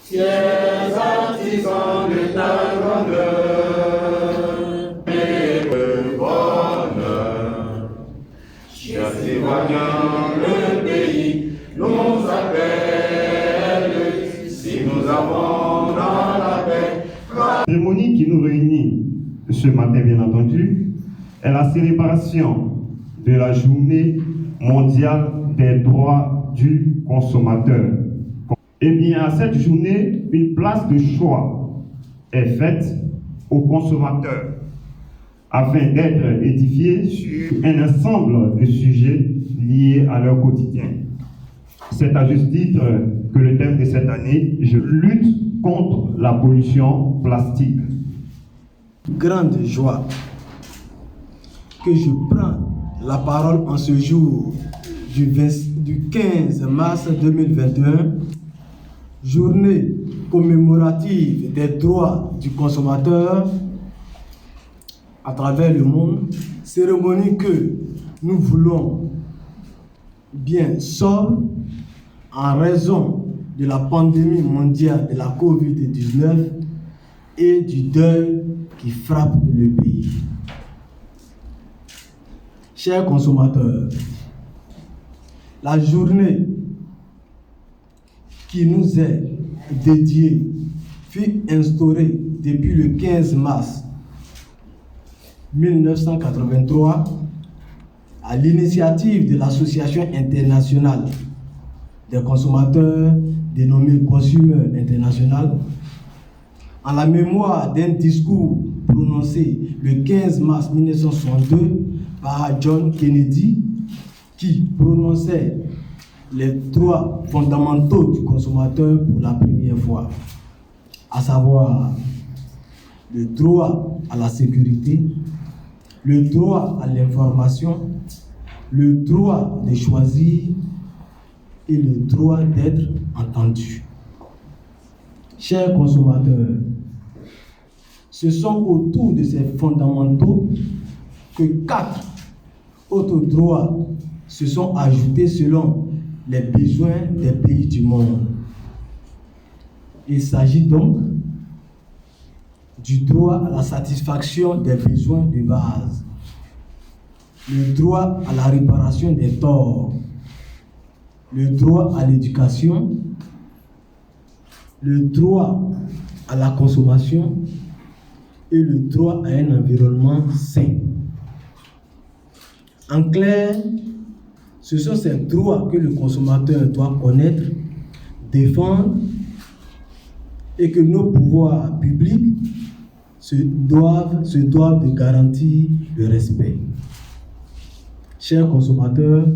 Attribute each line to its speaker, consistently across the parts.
Speaker 1: fiers artisans de ta grandeur et de bonheur. Chers citoyens, le pays nous appelle, si nous avons dans la paix.
Speaker 2: La cérémonie qui nous réunit ce matin, bien entendu, est la célébration de la journée mondiale des droits du consommateur. Eh bien, à cette journée, une place de choix est faite aux consommateurs afin d'être édifiés sur un ensemble de sujets liés à leur quotidien. C'est à juste titre que le thème de cette année, je lutte contre la pollution plastique.
Speaker 3: Grande joie que je prends la parole en ce jour du 15 mars 2021, journée commémorative des droits du consommateur à travers le monde, cérémonie que nous voulons bien sobre en raison de la pandémie mondiale de la COVID-19 et du deuil qui frappe le pays. Chers consommateurs, la journée qui nous est dédiée fut instaurée depuis le 15 mars 1983 à l'initiative de l'Association internationale des consommateurs dénommée Consumer International, en la mémoire d'un discours prononcé le 15 mars 1962 par John Kennedy, qui prononçait les droits fondamentaux du consommateur pour la première fois, à savoir le droit à la sécurité, le droit à l'information, le droit de choisir et le droit d'être entendu. Chers consommateurs, ce sont autour de ces fondamentaux que 4 autres droits se sont ajoutés selon les besoins des pays du monde. Il s'agit donc du droit à la satisfaction des besoins de base, le droit à la réparation des torts, le droit à l'éducation, le droit à la consommation et le droit à un environnement sain. En clair, ce sont ces droits que le consommateur doit connaître, défendre et que nos pouvoirs publics se doivent de garantir le respect. Chers consommateurs,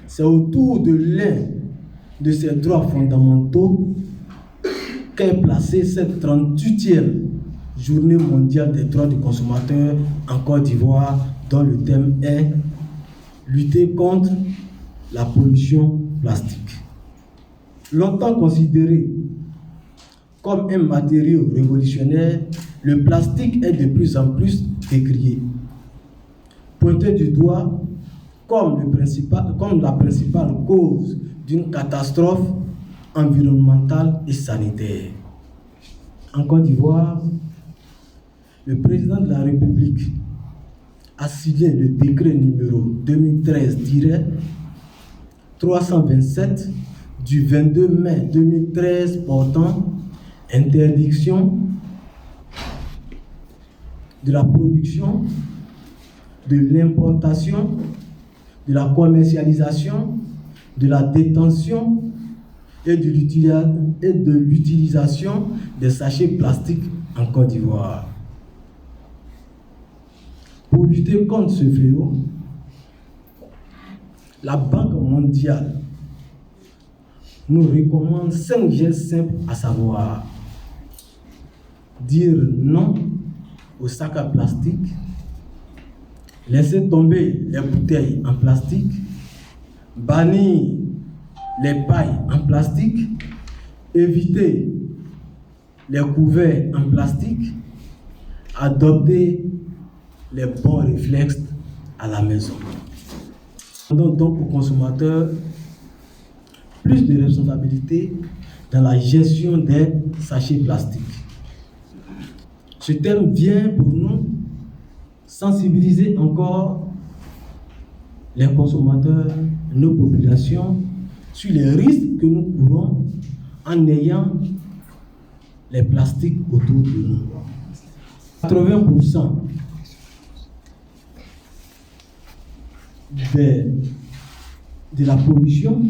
Speaker 3: c'est autour de l'un de ces droits fondamentaux qu'est placée cette 38e Journée mondiale des droits du consommateur en Côte d'Ivoire, dont le thème est lutter contre la pollution plastique. Longtemps considéré comme un matériau révolutionnaire, le plastique est de plus en plus décrié, pointé du doigt comme la principale cause d'une catastrophe environnementale et sanitaire. En Côte d'Ivoire, le président de la République a signé le décret numéro 2013-327 du 22 mai 2013 portant interdiction de la production, de l'importation, de la commercialisation, de la détention et de l'utilisation des sachets plastiques en Côte d'Ivoire. Pour lutter contre ce fléau, la Banque mondiale nous recommande 5 gestes simples, à savoir dire non aux sacs à plastique, laisser tomber les bouteilles en plastique, bannir les pailles en plastique, éviter les couverts en plastique, adopter les bons réflexes à la maison. Donc aux consommateurs plus de responsabilité dans la gestion des sachets plastiques. Ce thème vient pour nous sensibiliser encore les consommateurs, nos populations, sur les risques que nous courons en ayant les plastiques autour de nous. 80% de la pollution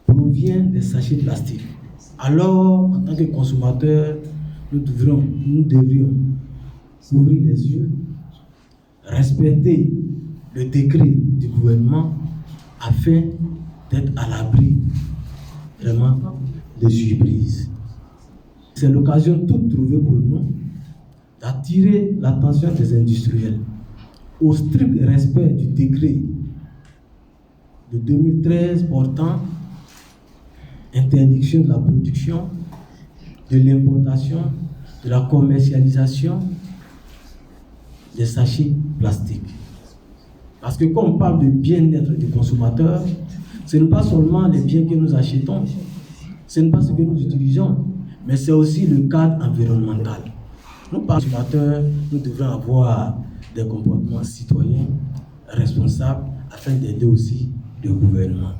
Speaker 3: provient des sachets plastiques. Alors, en tant que consommateurs, nous devrions ouvrir les yeux, respecter le décret du gouvernement afin d'être à l'abri vraiment des surprises. C'est l'occasion toute trouvée pour nous d'attirer l'attention des industriels au strict respect du décret de 2013 portant interdiction de la production, de l'importation, de la commercialisation des sachets plastiques. Parce que quand on parle de bien-être du consommateur, ce n'est pas seulement les biens que nous achetons, ce n'est pas ce que nous utilisons, mais c'est aussi le cadre environnemental. Nous, consommateurs, nous devons avoir des comportements citoyens responsables afin d'aider aussi le gouvernement.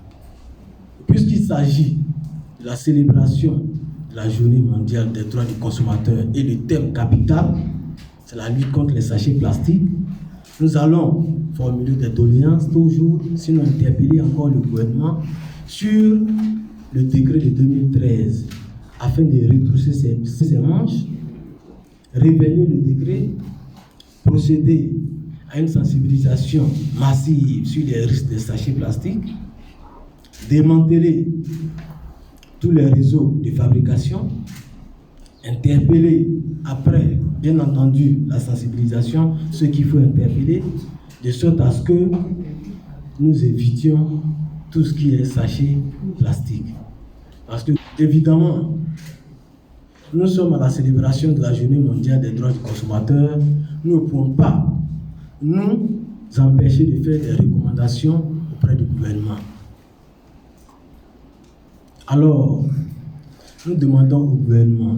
Speaker 3: Puisqu'il s'agit de la célébration de la Journée mondiale des droits du consommateur et le thème capital, c'est la lutte contre les sachets plastiques, nous allons formuler des doléances toujours, sinon interpeller encore le gouvernement sur le décret de 2013 afin de retrousser ses manches, révéler le décret, procéder à une sensibilisation massive sur les risques des sachets plastiques, démanteler tous les réseaux de fabrication, interpeller après, bien entendu, la sensibilisation, ce qu'il faut interpeller, de sorte à ce que nous évitions tout ce qui est sachet plastique. Parce que, évidemment, nous sommes à la célébration de la Journée mondiale des droits du consommateur. Nous ne pouvons pas nous empêcher de faire des recommandations auprès du gouvernement. Alors, nous demandons au gouvernement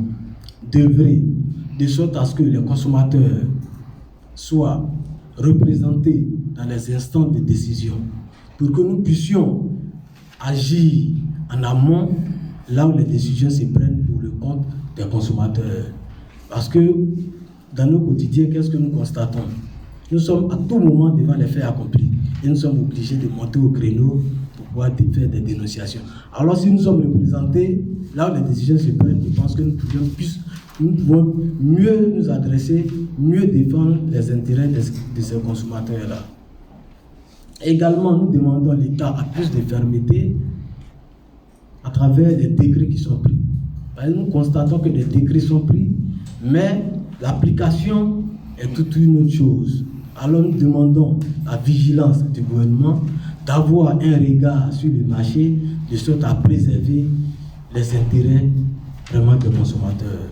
Speaker 3: d'œuvrer de sorte à ce que les consommateurs soient représentés dans les instances de décision pour que nous puissions agir en amont là où les décisions se prennent pour le compte des consommateurs. Parce que dans nos quotidiens, qu'est-ce que nous constatons? Nous sommes à tout moment devant les faits accomplis et nous sommes obligés de monter au créneau pour pouvoir faire des dénonciations. Alors si nous sommes représentés là où les décisions se prennent, je pense que nous pouvons mieux nous adresser, mieux défendre les intérêts de ces consommateurs-là. Également, nous demandons à l'État à plus de fermeté à travers les décrets qui sont pris. Nous constatons que les décrets sont pris, mais l'application est toute une autre chose. Alors nous demandons la vigilance du gouvernement d'avoir un regard sur le marché de sorte à préserver les intérêts vraiment des consommateurs.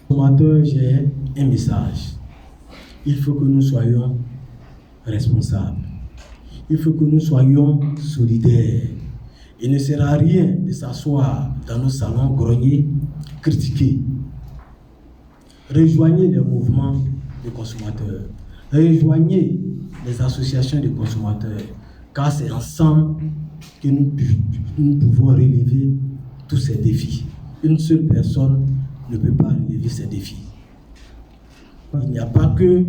Speaker 3: Consommateurs, j'ai un message. Il faut que nous soyons responsables. Il faut que nous soyons solidaires. Il ne sert à rien de s'asseoir dans nos salons grognés, critiquer. Rejoignez les mouvements de consommateurs. Rejoignez les associations de consommateurs. Car c'est ensemble que nous pouvons relever tous ces défis. Une seule personne ne peut pas relever ces défis. Il n'y a pas que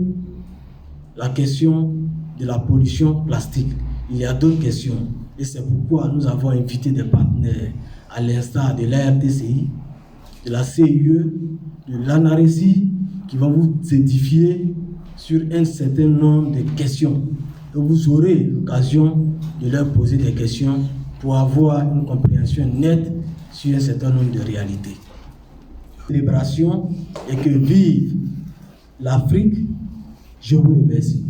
Speaker 3: la question de la pollution plastique. Il y a d'autres questions. Et c'est pourquoi nous avons invité des partenaires, à l'instar de l'ARTCI, de la CIE, de l'ANARESI, qui vont vous édifier sur un certain nombre de questions. Et vous aurez l'occasion de leur poser des questions pour avoir une compréhension nette sur un certain nombre de réalités. Célébration et que vive l'Afrique. Je vous remercie.